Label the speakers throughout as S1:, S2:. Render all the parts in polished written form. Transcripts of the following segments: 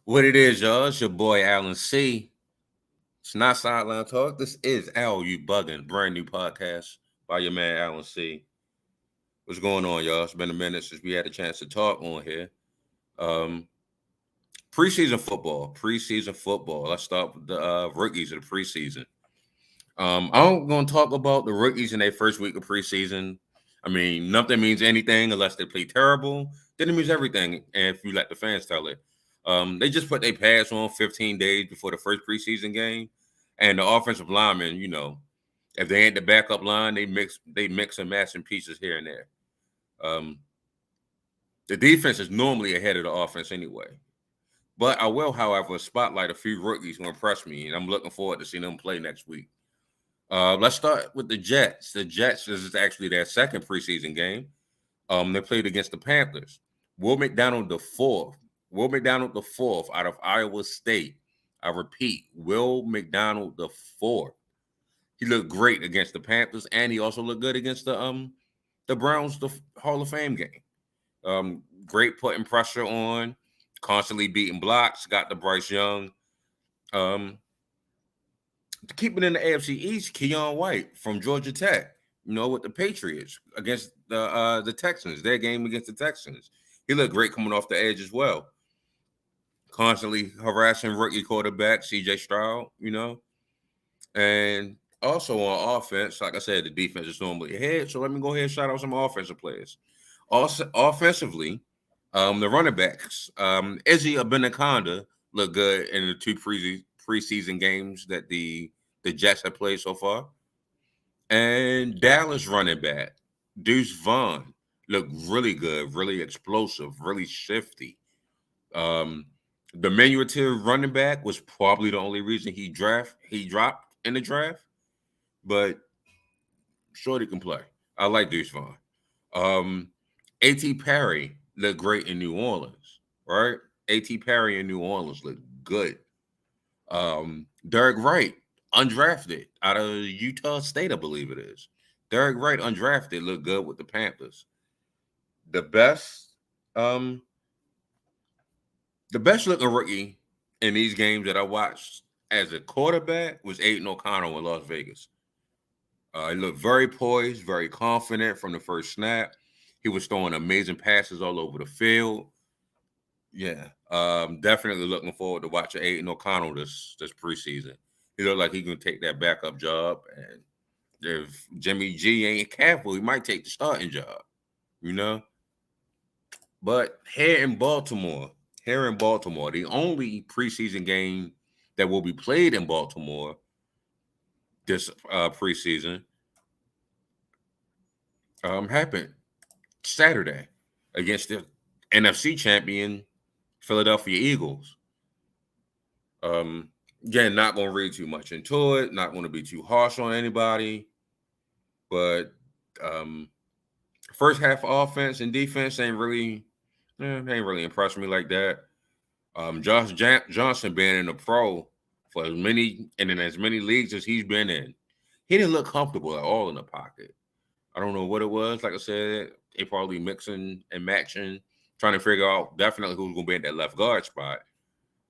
S1: What it is, y'all? It's your boy Alan C. It's not sideline talk. This is U Buggin, brand new podcast by your man Alan C. What's going on, y'all? It's been a minute since we had a chance to talk on here. Um, Preseason football. Preseason football. Let's start with the rookies of the preseason. I'm going to talk about the rookies in their first week of preseason. I mean, nothing means anything unless they play terrible. Then it means everything, and if you let the fans tell it. They just put their pads on 15 days before the first preseason game, and the offensive linemen, if they ain't the backup line, they mix and match in pieces here and there. Um, the defense is normally ahead of the offense anyway. But I will, however, spotlight a few rookies who impressed me, and I'm looking forward to seeing them play next week. Let's start with the Jets. The Jets, this is actually their second preseason game. They played against the Panthers. Will McDonald the fourth. Will McDonald the fourth out of Iowa State. I repeat, Will McDonald the fourth. He looked great against the Panthers, and he also looked good against the Browns, the Hall of Fame game. Great putting pressure on, constantly beating blocks. Got the Bryce Young. Um, to keep it in the AFC East, Keon White from Georgia Tech, with the Patriots against the Texans, their game against the Texans. He looked great coming off the edge as well. Constantly harassing rookie quarterback CJ Stroud, and also on offense, like I said, the defense is normally ahead. So let me go ahead and shout out some offensive players. Also, offensively, the running backs, Izzy Abinaconda looked good in the two preseason games that the Jets have played so far. And Dallas running back, Deuce Vaughn, looked really good, really explosive, really shifty. Um, the diminutive running back was probably the only reason he dropped in the draft, but Shorty can play. I like Deuce Vaughn. A.T. Perry looked great in New Orleans, right? A.T. Perry in New Orleans looked good. Derek Wright, undrafted out of Utah State, I believe it is. Derek Wright, undrafted, looked good with the Panthers. The best, um, the best looking rookie in these games that I watched as a quarterback was Aiden O'Connell in Las Vegas. He looked very poised, very confident from the first snap. He was throwing amazing passes all over the field. Yeah, definitely looking forward to watching Aiden O'Connell this preseason. He looked like he can take that backup job, and if Jimmy G ain't careful, he might take the starting job. You know. But here in Baltimore, the only preseason game that will be played in Baltimore this preseason happened Saturday against the NFC champion Philadelphia Eagles. Again, not going to read too much into it. Not going to be too harsh on anybody. But first half offense and defense ain't really impressed me like that. Johnson being in a pro for as many leagues as he's been in, he didn't look comfortable at all in the pocket. I don't know what it was. Like I said, they probably mixing and matching, trying to figure out definitely who's going to be in that left guard spot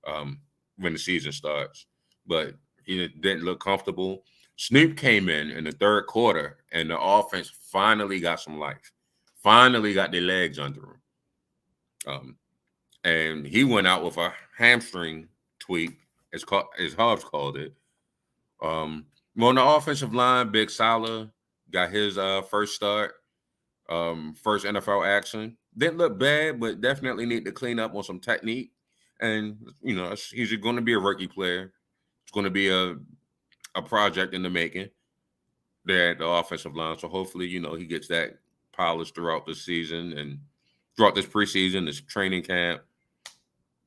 S1: um, when the season starts. But he didn't look comfortable. Snoop came in the third quarter, and the offense finally got some life. Finally got their legs under him. And he went out with a hamstring tweak, as Hobbs called it. On the offensive line, Big Salah got his first start, first NFL action. Didn't look bad, but definitely need to clean up on some technique. And he's going to be a rookie player. It's going to be a project in the making there at the offensive line. So hopefully, he gets that polished throughout the season and throughout this preseason, this training camp.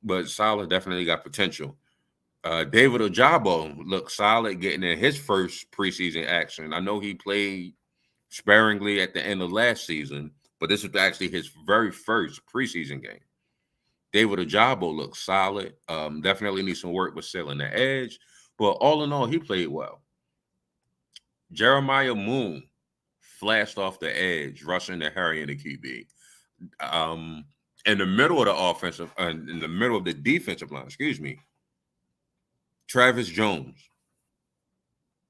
S1: But Salah definitely got potential. David Ojabo looked solid getting in his first preseason action. I know he played sparingly at the end of last season, but this was actually his very first preseason game. David Ojabo looked solid. Definitely needs some work with sealing the edge, but all in all, he played well. Jeremiah Moon flashed off the edge, rushing the Harry and the QB. in the middle of the offensive, in the middle of the defensive line, excuse me, Travis Jones.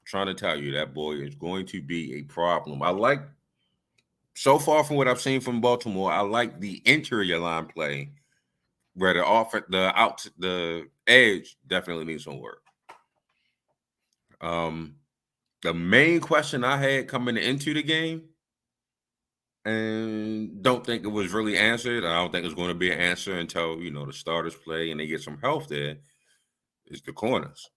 S1: Trying to tell you that boy is going to be a problem. I like, so far from what I've seen from Baltimore, I like the interior line play where the edge definitely needs some work. The main question I had coming into the game, and don't think it was really answered. I don't think it's going to be an answer until the starters play and they get some health there, is the corners.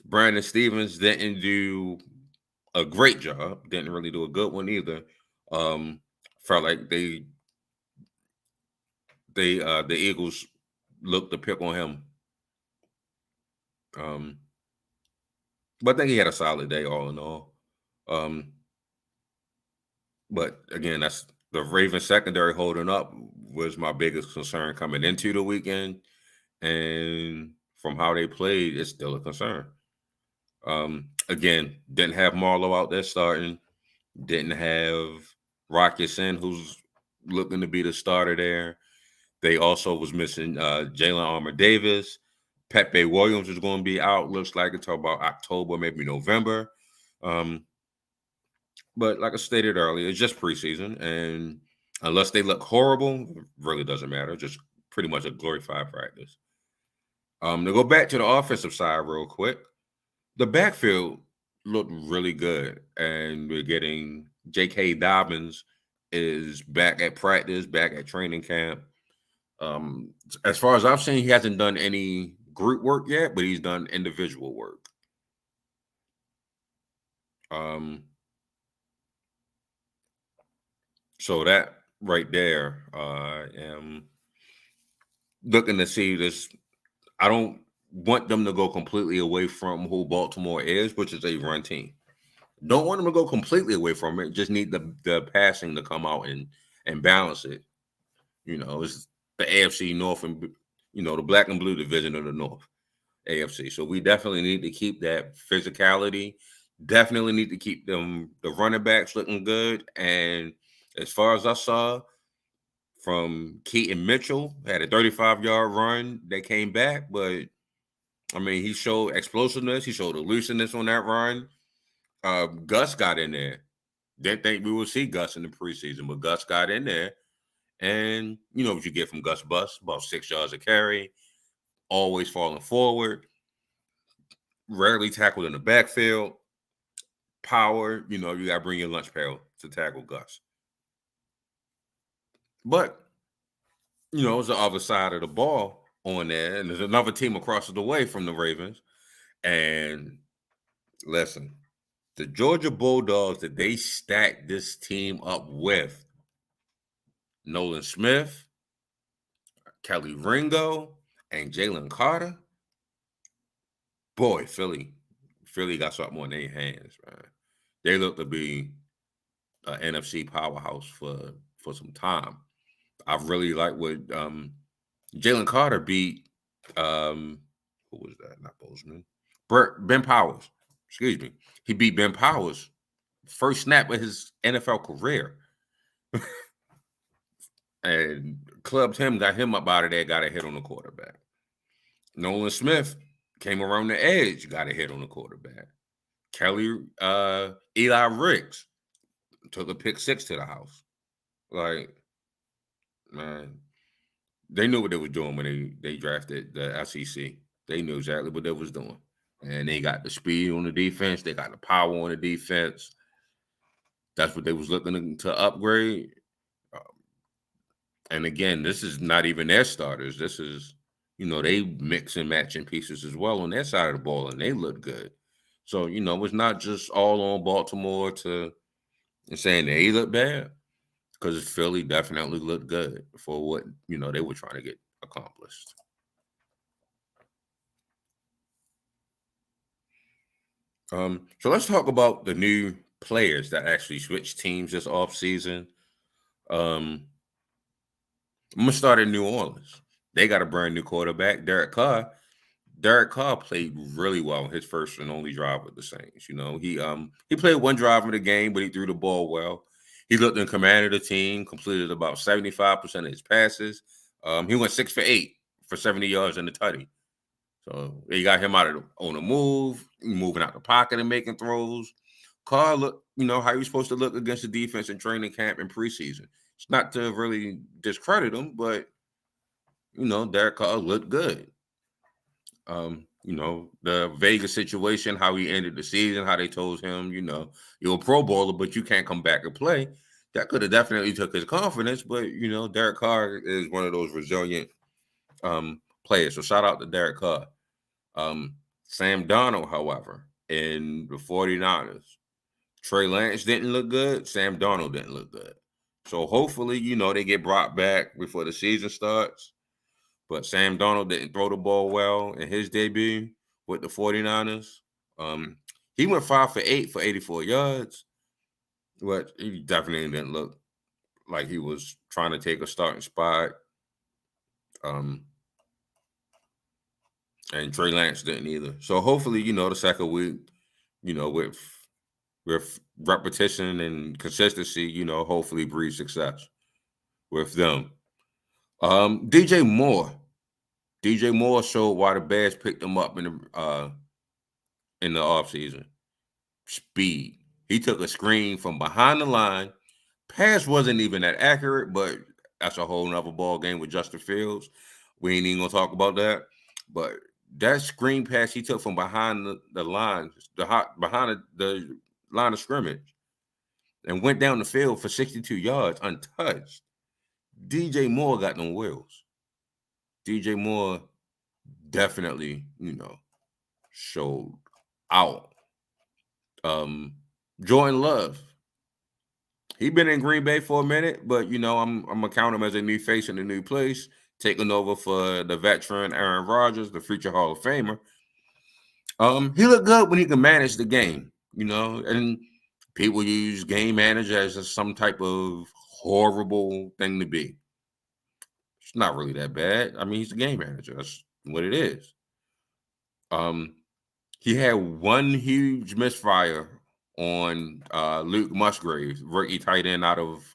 S1: Brandon Stevens didn't do a great job. Didn't really do a good one either. Felt like the Eagles looked to pick on him. But I think he had a solid day all in all. But again, that's the Ravens secondary holding up was my biggest concern coming into the weekend. And from how they played, it's still a concern. Again, didn't have Marlowe out there starting. Didn't have Rocketson, who's looking to be the starter there. They also was missing Jalen Armour-Davis. Pepe Williams is going to be out, looks like, until about October, maybe November. But like I stated earlier, it's just preseason. And unless they look horrible, it really doesn't matter. Just pretty much a glorified practice. To go back to the offensive side real quick, the backfield looked really good. And we're getting J.K. Dobbins is back at practice, back at training camp. As far as I've seen, he hasn't done any group work yet, but he's done individual work. So that right there, I am looking to see this. I don't want them to go completely away from who Baltimore is, which is a run team. Don't want them to go completely away from it. Just need the passing to come out and balance it. It's the AFC North and the black and blue division of the North, AFC. So we definitely need to keep that physicality. Definitely need to keep the running backs looking good. And as far as I saw from Keaton Mitchell, had a 35-yard run that came back, but I mean, he showed explosiveness. He showed elusiveness on that run. Gus got in there. Didn't think we would see Gus in the preseason, but Gus got in there. And you know what you get from Gus Bus, about 6 yards a carry, always falling forward, rarely tackled in the backfield. Power, you got to bring your lunch pail to tackle Gus. But, it's the other side of the ball on there. And there's another team across the way from the Ravens. And listen, the Georgia Bulldogs that they stacked this team up with, Nolan Smith, Kelly Ringo, and Jalen Carter. Boy, Philly got something on their hands, man. They look to be an NFC powerhouse for some time. I really like what Jalen Carter beat. Who was that? Not Bozeman. Ben Powers. Excuse me. He beat Ben Powers first snap of his NFL career. And clubbed him, got him up out of there, got a hit on the quarterback. Nolan Smith came around the edge, got a hit on the quarterback. Eli Ricks took a pick 6 to the house. Like, man, they knew what they were doing when they drafted the SEC. They knew exactly what they was doing. And they got the speed on the defense. They got the power on the defense. That's what they was looking to upgrade. And again, this is not even their starters. This is, they mix and matching pieces as well on their side of the ball, and they look good. So, it's not just all on Baltimore and saying they look bad, because Philly definitely looked good for what, they were trying to get accomplished. So let's talk about the new players that actually switched teams this offseason. I'm going to start in New Orleans. They got a brand new quarterback, Derek Carr. Derek Carr played really well his first and only drive with the Saints. He played one drive in the game, but he threw the ball well. He looked in command of the team, completed about 75% of his passes. He went 6 for 8 for 70 yards in the tutty. So they got him out on the move, moving out the pocket and making throws. Carr looked, how he was supposed to look against the defense in training camp and preseason. It's not to really discredit him, but Derek Carr looked good. The Vegas situation, how he ended the season, how they told him, you're a Pro Bowler, but you can't come back and play. That could have definitely took his confidence, but Derek Carr is one of those resilient players. So shout out to Derek Carr. Sam Darnold, however, in the 49ers, Trey Lance didn't look good. Sam Darnold didn't look good. So hopefully, they get brought back before the season starts. But Sam Darnold didn't throw the ball well in his debut with the 49ers. He went 5 for 8 for 84 yards, but he definitely didn't look like he was trying to take a starting spot. And Trey Lance didn't either. So hopefully, the second week, with repetition and consistency, hopefully breed success with them. DJ Moore showed why the Bears picked him up in the offseason. Speed. He took a screen from behind the line. Pass wasn't even that accurate, but that's a whole nother ball game with Justin Fields. We ain't even gonna talk about that. But that screen pass he took from behind the line, behind the line of scrimmage, and went down the field for 62 yards untouched. DJ Moore got them wheels. DJ Moore definitely, showed out. Jordan Love. He been in Green Bay for a minute, but I'm gonna count him as a new face in a new place, taking over for the veteran Aaron Rodgers, the future Hall of Famer. He looked good when he could manage the game, and people use game manager as some type of horrible thing to be. It's not really that bad. I mean, he's a game manager. That's what it is. He had one huge misfire on Luke Musgrave, rookie tight end out of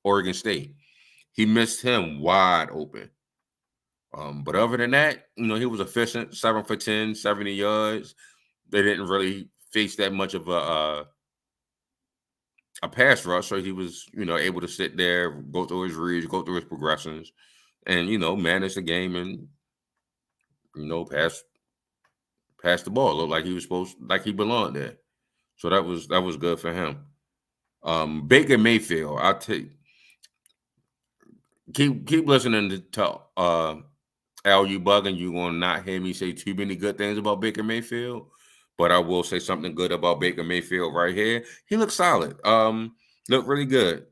S1: Oregon State. He missed him wide open. But other than that, he was efficient, 7 for 10, 70 yards. They didn't really face that much of a pass rush, so he was, able to sit there, go through his reads, go through his progressions, and manage the game and pass the ball. Looked like he was like he belonged there. So that was good for him. Baker Mayfield, I'll take. Keep listening to Al U Buggin. You're gonna not hear me say too many good things about Baker Mayfield, but I will say something good about Baker Mayfield right here. He looked solid. Looked really good.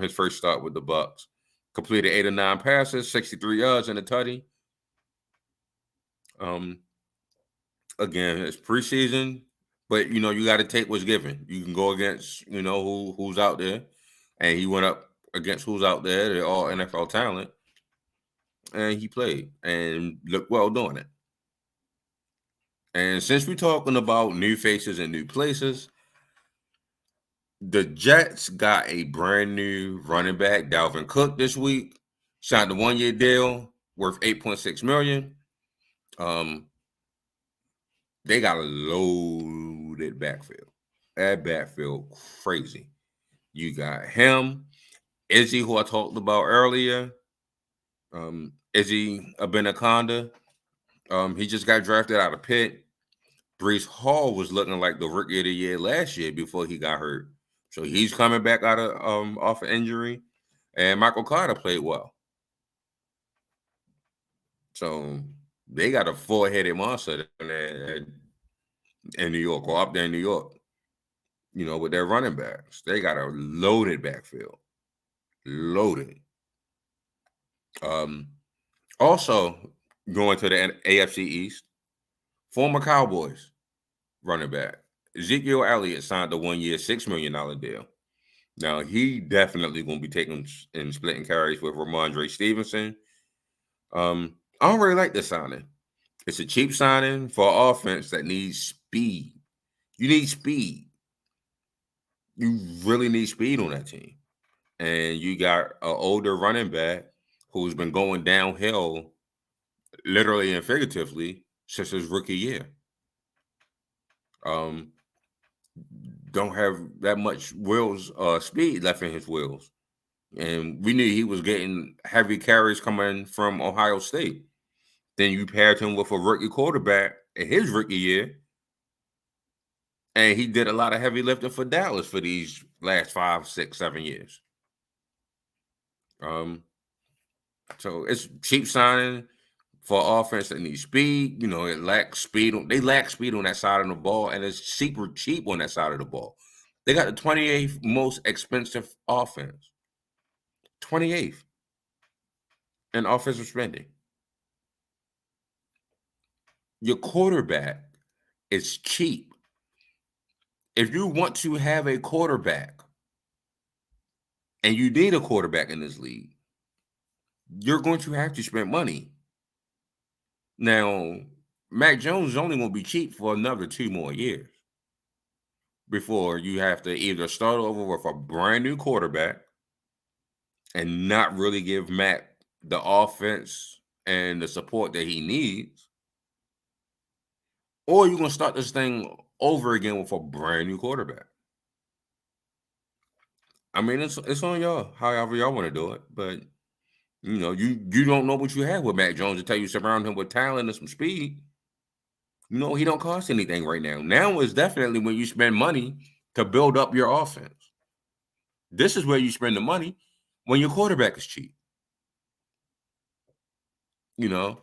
S1: His first start with the Bucs. Completed 8 or 9 passes, 63 yards in the tutty. Again, it's preseason, but you got to take what's given. You can go against who's out there, and he went up against who's out there. They're all NFL talent, and he played and looked well doing it. And since we're talking about new faces and new places, the Jets got a brand new running back, Dalvin Cook, this week. Signed a 1-year deal worth $8.6 million. They got a loaded backfield. That backfield crazy. You got him, Izzy, who I talked about earlier. Izzy Abenaconda. He just got drafted out of Pitt. Breece Hall was looking like the rookie of the year last year before he got hurt. So he's coming back out of off of injury. And Michael Carter played well. So they got a 4-headed monster in New York, or up there in New York, with their running backs. They got a loaded backfield. Loaded. Also, going to the AFC East, former Cowboys running back Ezekiel Elliott signed a 1-year, $6 million deal. Now, he definitely going to be taking and splitting carries with Ramondre Stevenson. I don't really like this signing. It's a cheap signing for an offense that needs speed. You need speed. You really need speed on that team. And you got an older running back who's been going downhill, literally and figuratively, since his rookie year. Um, don't have that much speed left in his wheels. And we knew he was getting heavy carries coming from Ohio State. Then you paired him with a rookie quarterback in his rookie year, and he did a lot of heavy lifting for Dallas for these last 5, 6, 7 years. So it's cheap signing for offense that needs speed. You know, it lacks speed. They lack speed on that side of the ball, and it's super cheap on that side of the ball. They got the 28th most expensive offense, 28th in offensive spending. Your quarterback is cheap. If you want to have a quarterback, and you need a quarterback in this league, you're going to have to spend money. Now, Mac Jones is only going to be cheap for another 2 more years before you have to either start over with a brand new quarterback and not really give Mac the offense and the support that he needs, or you're going to start this thing over again with a brand new quarterback. I mean, it's on y'all, however y'all want to do it, but you know, you don't know what you have with Mac Jones until you surround him with talent and some speed. You know, he don't cost anything right now. Now is definitely when you spend money to build up your offense. This is where you spend the money when your quarterback is cheap. You know,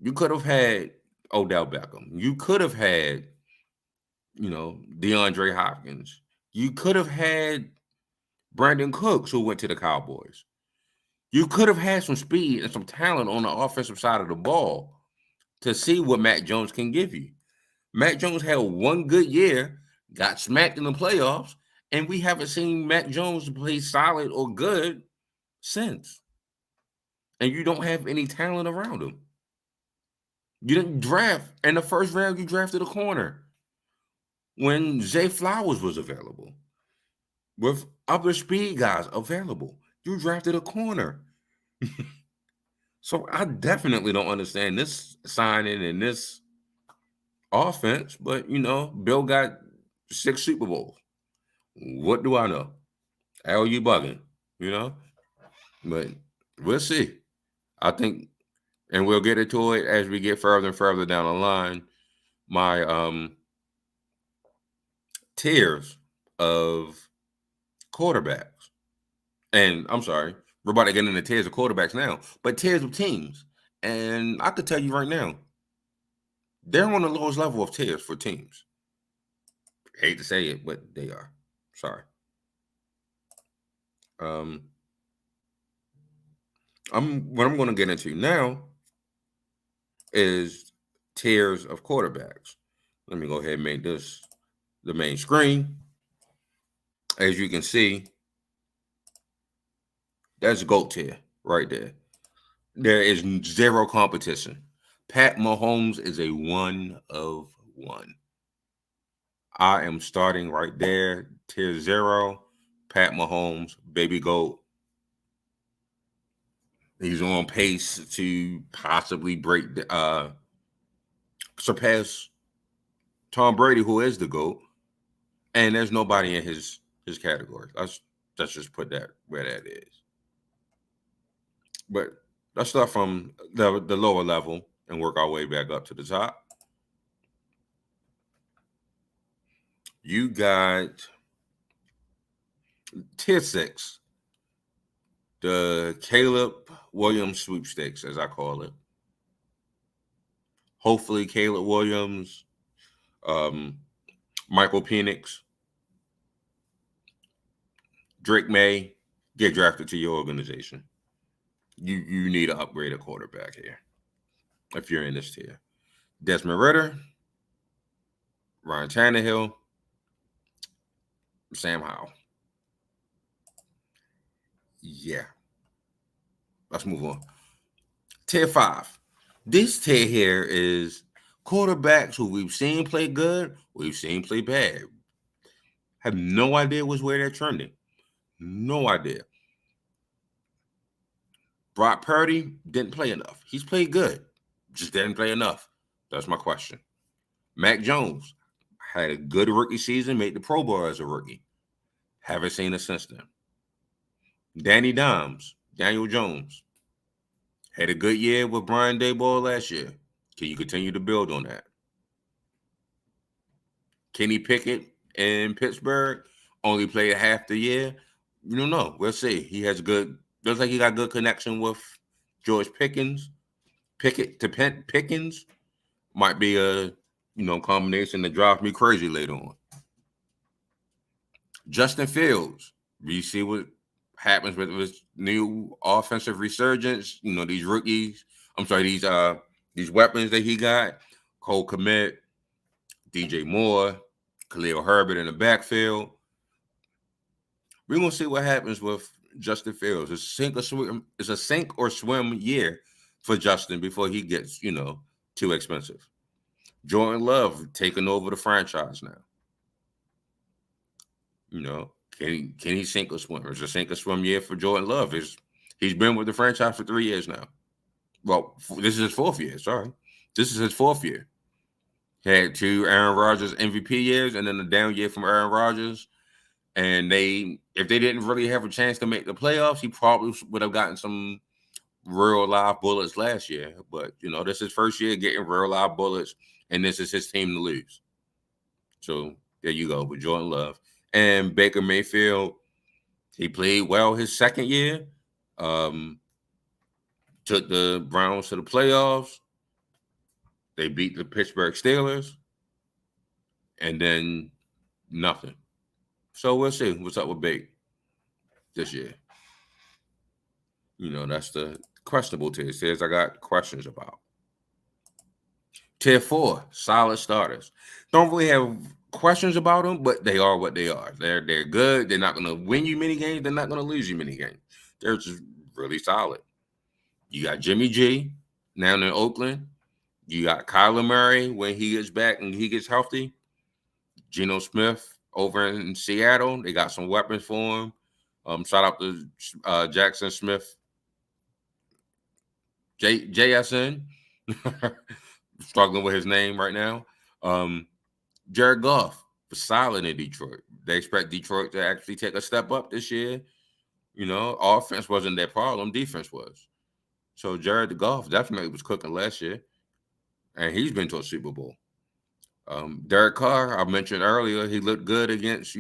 S1: you could have had Odell Beckham. You could have had, you know, DeAndre Hopkins. You could have had Brandon Cooks, who went to the Cowboys. You could have had some speed and some talent on the offensive side of the ball to see what Mac Jones can give you. Mac Jones had one good year, got smacked in the playoffs, and we haven't seen Mac Jones play solid or good since. And you don't have any talent around him. You didn't draft. In the first round, you drafted a corner when Zay Flowers was available. With other speed guys available, you drafted a corner. So I definitely don't understand this signing and this offense, but you know, Bill got 6 Super Bowls. What do I know? Al, you bugging, you know? But we'll see. I think, and we'll get into it as we get further and further down the line. My tiers of quarterbacks. And I'm sorry, we're about to get into tiers of quarterbacks now, but tiers of teams. And I could tell you right now, they're on the lowest level of tiers for teams. I hate to say it, but they are. Sorry. What I'm going to get into now is tiers of quarterbacks. Let me go ahead and make this the main screen. As you can see, that's GOAT tier right there. There is zero competition. Pat Mahomes is a 1 of 1. I am starting right there. Tier 0, Pat Mahomes, baby GOAT. He's on pace to possibly surpass Tom Brady, who is the GOAT. And there's nobody in his category. Let's just put that where that is. But let's start from the lower level and work our way back up to the top. You got tier 6, the Caleb Williams sweepstakes, as I call it. Hopefully, Caleb Williams, Michael Penix, Drake May get drafted to your organization. You need an upgraded quarterback here if you're in this tier. Desmond Ridder, Ryan Tannehill, Sam Howell. Yeah. Let's move on. Tier 5. This tier here is quarterbacks who we've seen play good, we've seen play bad. Have no idea where they're trending. No idea. Brock Purdy didn't play enough. He's played good, just didn't play enough. That's my question. Mac Jones had a good rookie season, made the Pro Bowl as a rookie. Haven't seen it since then. Daniel Jones, had a good year with Brian Daboll last year. Can you continue to build on that? Kenny Pickett in Pittsburgh only played half the year. You don't know. We'll see. He has looks like he got good connection with George Pickens. Pickens might be a combination that drives me crazy later on. Justin Fields, we see what happens with his new offensive resurgence. These rookies. I'm sorry, these weapons that he got. Cole Kmet, DJ Moore, Khalil Herbert in the backfield. We're gonna see what happens with Justin Fields. It's a sink or swim year for Justin before he gets too expensive. Jordan Love taking over the franchise now. Can he sink or swim? It's a sink or swim year for Jordan Love. He's been with the franchise for 3 years now. Well, this is his fourth year. Sorry, this is his fourth year. He had 2 Aaron Rodgers MVP years, and then a down year from Aaron Rodgers. And if they didn't really have a chance to make the playoffs, he probably would have gotten some real live bullets last year. But this is his first year getting real live bullets, and this is his team to lose. So there you go with Jordan Love. And Baker Mayfield, he played well his second year. Took the Browns to the playoffs. They beat the Pittsburgh Steelers. And then nothing. So we'll see what's up with Baker this year. That's the questionable tiers I got questions about. Tier 4, solid starters. Don't really have questions about them, but they are what they are. They're good. They're not going to win you many games. They're not going to lose you many games. They're just really solid. You got Jimmy G now in Oakland. You got Kyler Murray when he gets back and he gets healthy. Geno Smith over in Seattle. They got some weapons for him. Shout out to Jackson Smith. JSN. Struggling with his name right now. Jared Goff was solid in Detroit. They expect Detroit to actually take a step up this year. Offense wasn't their problem. Defense was. So Jared Goff definitely was cooking last year. And he's been to a Super Bowl. Derek Carr, I mentioned earlier, he looked good against,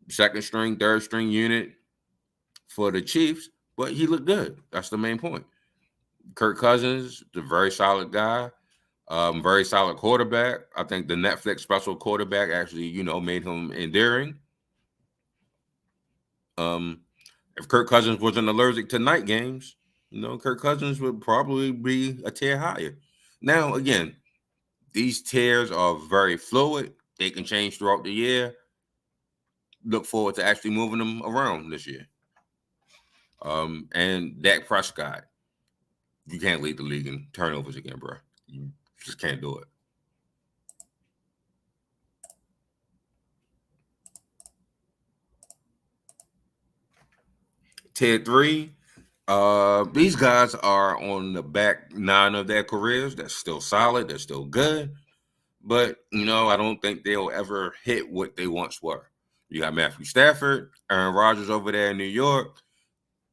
S1: second string, third string unit for the Chiefs, but he looked good. That's the main point. Kirk Cousins, the very solid guy, very solid quarterback. I think the Netflix special quarterback actually, made him endearing. If Kirk Cousins wasn't allergic to night games, Kirk Cousins would probably be a tier higher. Now, again, these tiers are very fluid. They can change throughout the year. Look forward to actually moving them around this year. And Dak Prescott, you can't lead the league in turnovers again, bro. You just can't do it. Tier 3, these guys are on the back 9 of their careers. That's still solid. They're still good. But, I don't think they'll ever hit what they once were. You got Matthew Stafford, Aaron Rodgers over there in New York,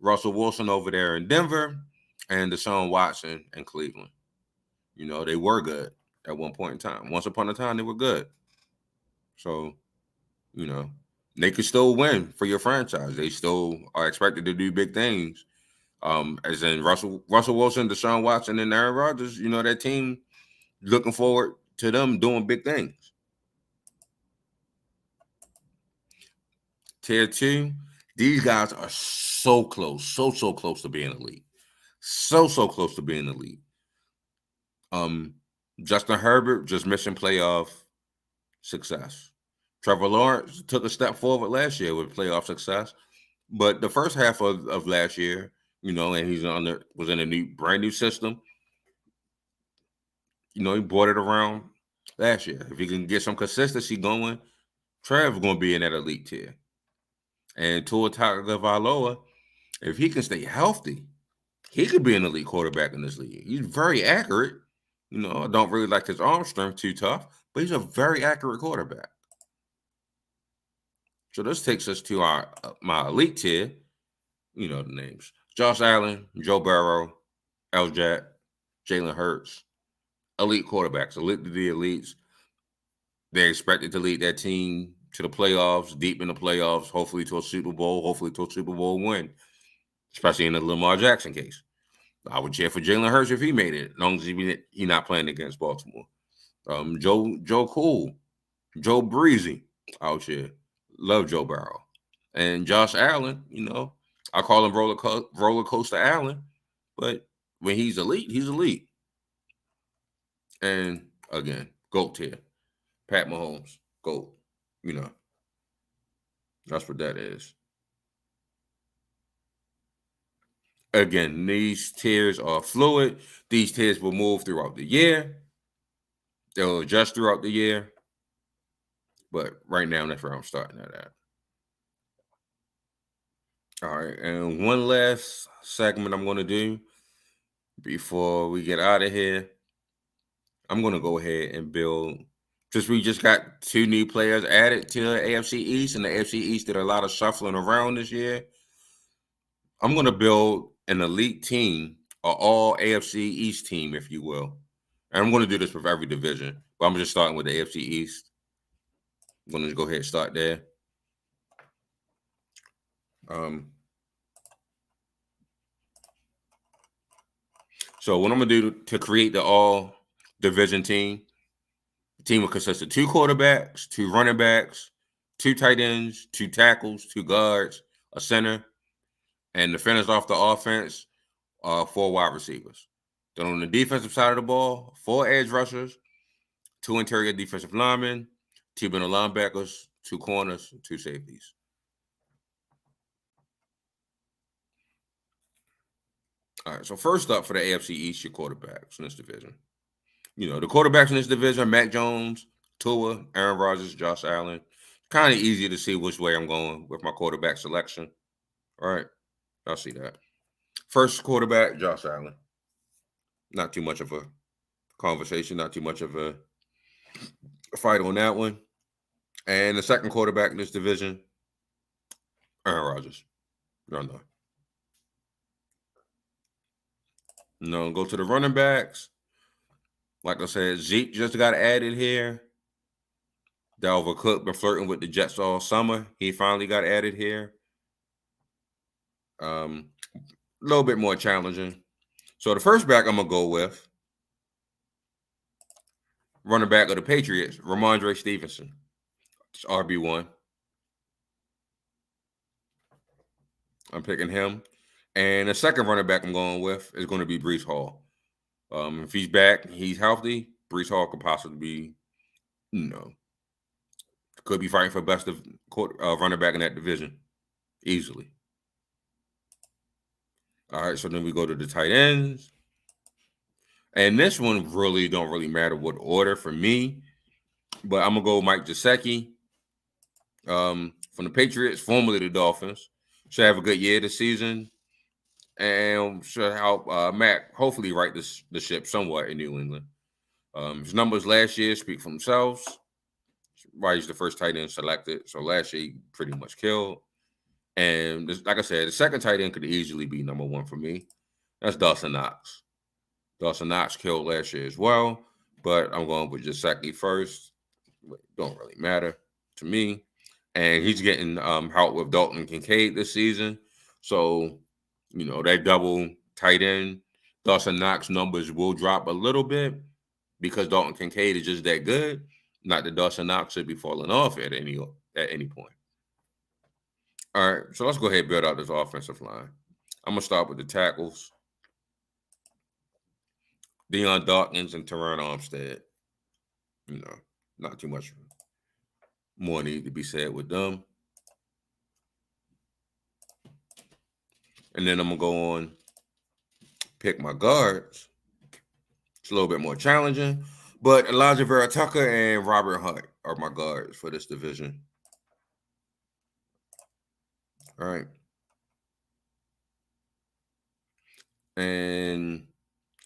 S1: Russell Wilson over there in Denver, and Deshaun Watson in Cleveland. They were good at one point in time. Once upon a time, they were good. So, they could still win for your franchise. They still are expected to do big things. As in Russell Wilson, Deshaun Watson, and Aaron Rodgers, that team looking forward to them doing big things. Tier 2, these guys are so close, so close to being elite. So close to being elite. Justin Herbert just missing playoff success. Trevor Lawrence took a step forward last year with playoff success, but the first half of last year, and he's was in a brand new system. He brought it around last year. If he can get some consistency going, Trevor's going to be in that elite tier. And Tua Tagovailoa, if he can stay healthy, he could be an elite quarterback in this league. He's very accurate. I don't really like his arm strength too tough, but he's a very accurate quarterback. So this takes us to my elite tier. You know the names: Josh Allen, Joe Burrow, Jack, Jalen Hurts. Elite quarterbacks, elite to the elites. They're expected to lead that team to the playoffs, deep in the playoffs, hopefully to a Super Bowl, hopefully to a Super Bowl win, especially in the Lamar Jackson case. I would cheer for Jalen Hurts if he made it, as long as he's not playing against Baltimore. Joe Cool, Joe Breezy, I would cheer. Love Joe Burrow. And Josh Allen, I call him roller coaster Allen, but when he's elite, he's elite. And again, GOAT tier. Pat Mahomes, GOAT. That's what that is. Again, these tiers are fluid. These tiers will move throughout the year. They'll adjust throughout the year. But right now, that's where I'm starting at. All right, and one last segment I'm going to do before we get out of here. I'm going to go ahead and build, since we just got 2 new players added to the AFC East, and the AFC East did a lot of shuffling around this year. I'm going to build an elite team, an all AFC East team, if you will. And I'm going to do this with every division, but I'm just starting with the AFC East. I'm going to go ahead and start there. So what I'm going to do to create the all division team, the team will consist of 2 quarterbacks, 2 running backs, 2 tight ends, 2 tackles, 2 guards, a center, and to finish off the offense, 4 wide receivers. Then on the defensive side of the ball, 4 edge rushers, 2 interior defensive linemen, 2 middle linebackers, 2 corners, 2 safeties. All right, so first up for the AFC East, your quarterbacks in this division. The quarterbacks in this division: Mac Jones, Tua, Aaron Rodgers, Josh Allen. Kind of easy to see which way I'm going with my quarterback selection. All right, I'll see that. First quarterback, Josh Allen. Not too much of a conversation, not too much of a fight on that one. And the second quarterback in this division, Aaron Rodgers. No. Go to the running backs. Like I said, Zeke just got added here. Dalvin Cook been flirting with the Jets all summer. He finally got added here. A little bit more challenging. So the first back I'm going to go with, running back of the Patriots, Ramondre Stevenson. It's RB1. I'm picking him. And the second running back I'm going with is going to be Breece Hall. If he's back, he's healthy, Breece Hall could possibly be, could be fighting for best of running back in that division easily. All right, so then we go to the tight ends. And this one really don't matter what order for me, but I'm going to go Mike Gesicki from the Patriots, formerly the Dolphins. Should have a good year this season. And should help Mac hopefully right the ship somewhat in New England. His numbers last year speak for themselves. Why he's the first tight end selected. So last year he pretty much killed. And like I said, the second tight end could easily be number 1 for me. That's Dawson Knox. Dawson Knox killed last year as well, but I'm going with Gesicki first. Don't really matter to me. And he's getting help with Dalton Kincaid this season. So, that double tight end, Dawson Knox numbers will drop a little bit because Dalton Kincaid is just that good. Not that Dawson Knox should be falling off at any point. All right, so let's go ahead and build out this offensive line. I'm going to start with the tackles. Deion Dawkins and Teron Armstead. Not too much more need to be said with them. And then I'm going to go on, pick my guards. It's a little bit more challenging, But Elijah Vera Tucker and Robert Hunt are my guards for this division. All right. And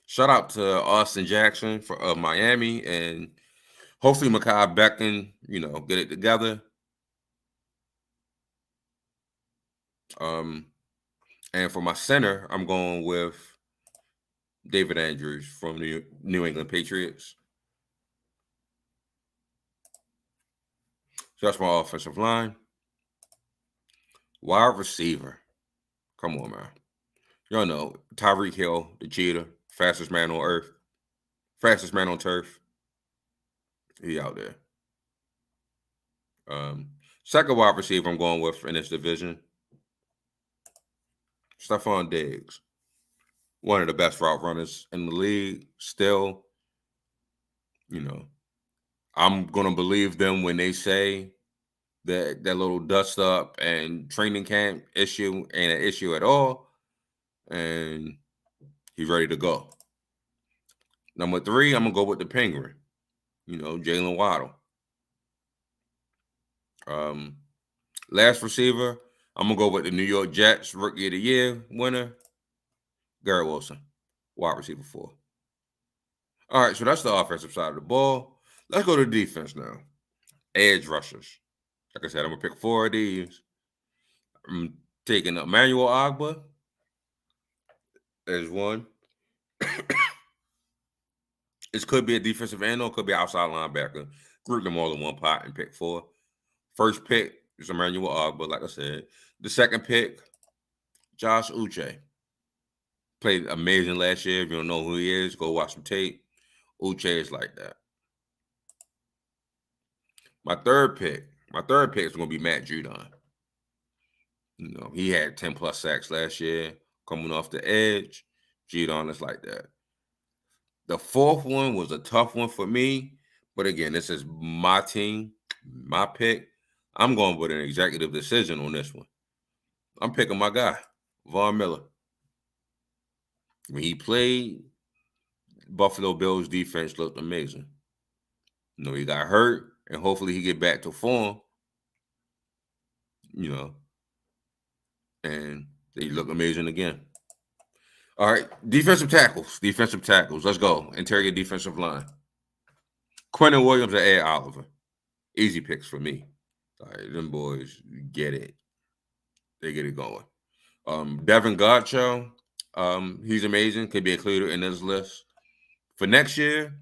S1: shout out to Austin Jackson for Miami, and hopefully Mekhi Becton, get it together. And for my center, I'm going with David Andrews from the New England Patriots. So that's my offensive line. Wide receiver. Come on, man. Y'all know Tyreek Hill, the cheetah, fastest man on earth, fastest man on turf. He out there. Second wide receiver I'm going with in this division, Stephon Diggs. One of the best route runners in the league. Still, I'm going to believe them when they say that little dust up and training camp issue ain't an issue at all. And he's ready to go. Number 3, I'm going to go with the Penguin. Jalen Waddle. Last receiver, I'm going to go with the New York Jets Rookie of the Year winner, Garrett Wilson, wide receiver 4. All right, so that's the offensive side of the ball. Let's go to the defense now. Edge rushers. Like I said, I'm going to pick 4 of these. I'm taking Emmanuel Ogbah as one. This could be a defensive end or it could be outside linebacker. Group them all in one pot and pick 4. First pick is Emmanuel Ogbah, like I said. The second pick, Josh Uche. Played amazing last year. If you don't know who he is, go watch some tape. Uche is like that. My third pick is going to be Matt Judon. He had 10+ sacks last year, coming off the edge. Judon is like that. The fourth one was a tough one for me, but again, this is my team, my pick. I'm going with an executive decision on this one. I'm picking my guy, Von Miller. When he played, Buffalo Bills defense looked amazing. He got hurt, and hopefully he get back to form. And they look amazing again. All right, defensive tackles. Let's go. Interior defensive line. Quentin Williams and Ed Oliver. Easy picks for me. All right, them boys get it. They get it going. Devin Godchaux, he's amazing. Could be included in this list for next year.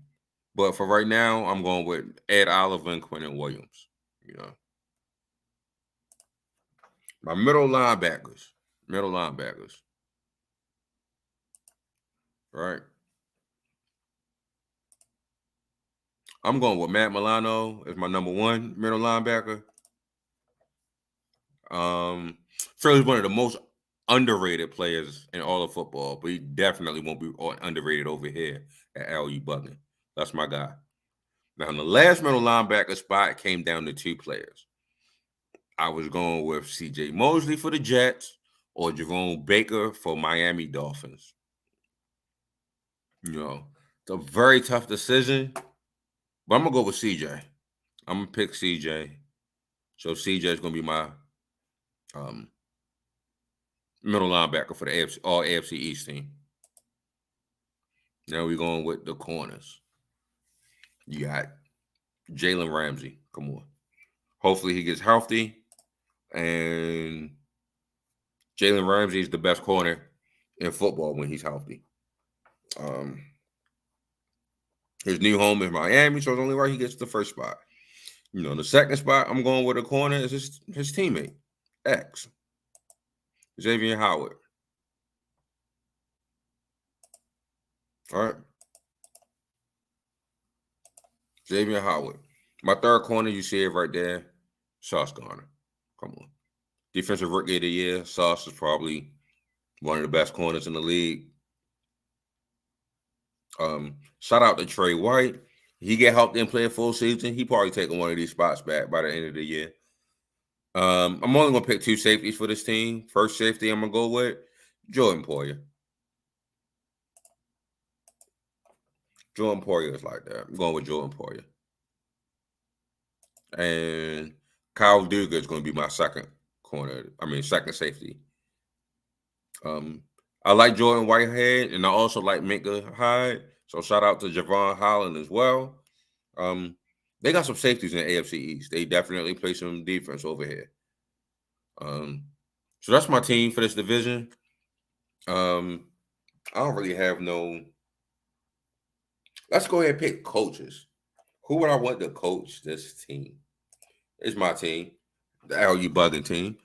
S1: But for right now, I'm going with Ed Oliver and Quentin Williams. My middle linebackers. Right. I'm going with Matt Milano as my number 1 middle linebacker. Philly's one of the most underrated players in all of football, but he definitely won't be underrated over here at U Buggin. That's my guy. Now, in the last middle linebacker spot, came down to 2 players. I was going with C.J. Mosley for the Jets or Jerome Baker for Miami Dolphins. It's a very tough decision, but I'm going to go with C.J. I'm going to pick C.J. So C.J. is going to be my middle linebacker for the AFC East team. Now we're going with the corners. You got Jalen Ramsey. Come on. Hopefully he gets healthy. And Jalen Ramsey is the best corner in football when he's healthy. His new home is Miami, so it's only right he gets the first spot. The second spot I'm going with a corner is his teammate, X. Xavier Howard. All right. Xavier Howard. My third corner, you see it right there, Sauce Gardner. Come on. Defensive Rookie of the Year. Sauce is probably one of the best corners in the league. Shout out to Trey White. He get helped and play a full season. He probably taking one of these spots back by the end of the year. I'm only going to pick 2 safeties for this team. First safety I'm going to go with Jordan Poyer. Jordan Poyer is like that. I'm going with Jordan Poyer. And Kyle Duggar is going to be my second second safety. I like Jordan Whitehead, and I also like Minka Hyde. So shout out to Javon Holland as well. They got some safeties in the AFC East. They definitely play some defense over here. So that's my team for this division. I don't really have no. Let's go ahead and pick coaches. Who would I want to coach this team? It's my team, the U Buggin team.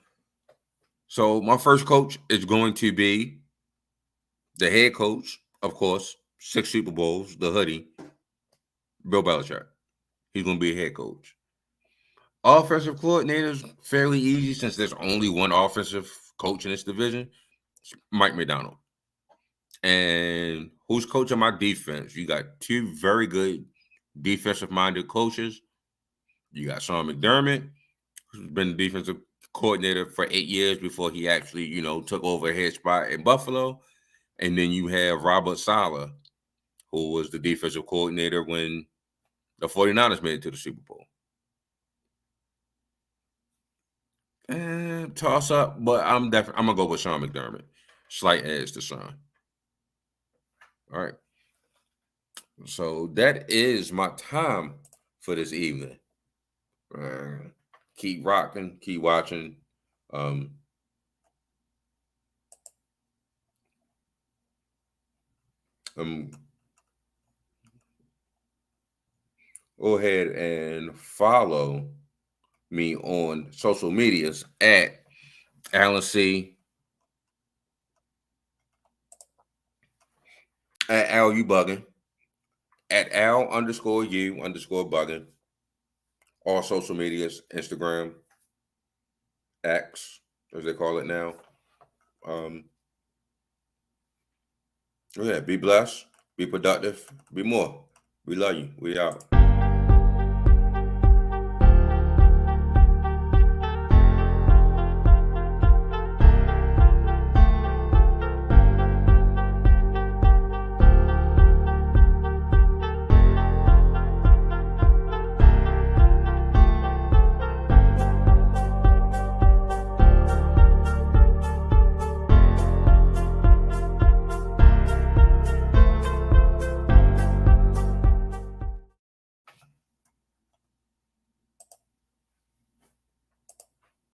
S1: So my first coach is going to be the head coach, of course, 6 Super Bowls, the hoodie, Bill Belichick. He's going to be a head coach. Offensive coordinator is fairly easy since there's only one offensive coach in this division, Mike McDonald. And who's coaching my defense? You got 2 very good defensive-minded coaches. You got Sean McDermott, who's been the defensive coordinator for 8 years before he actually, took over a head spot in Buffalo. And then you have Robert Saleh, who was the defensive coordinator when the 49ers made it to the Super Bowl. And toss up, but I'm gonna go with Sean McDermott. Slight edge to Sean. All right. So that is my time for this evening. Keep rocking, keep watching. Go ahead and follow me on social medias at Alan C, at Al U Buggin, at Al_U_Buggin, all social medias, Instagram, X, as they call it now. Yeah, be blessed, be productive, be more. We love you. We out.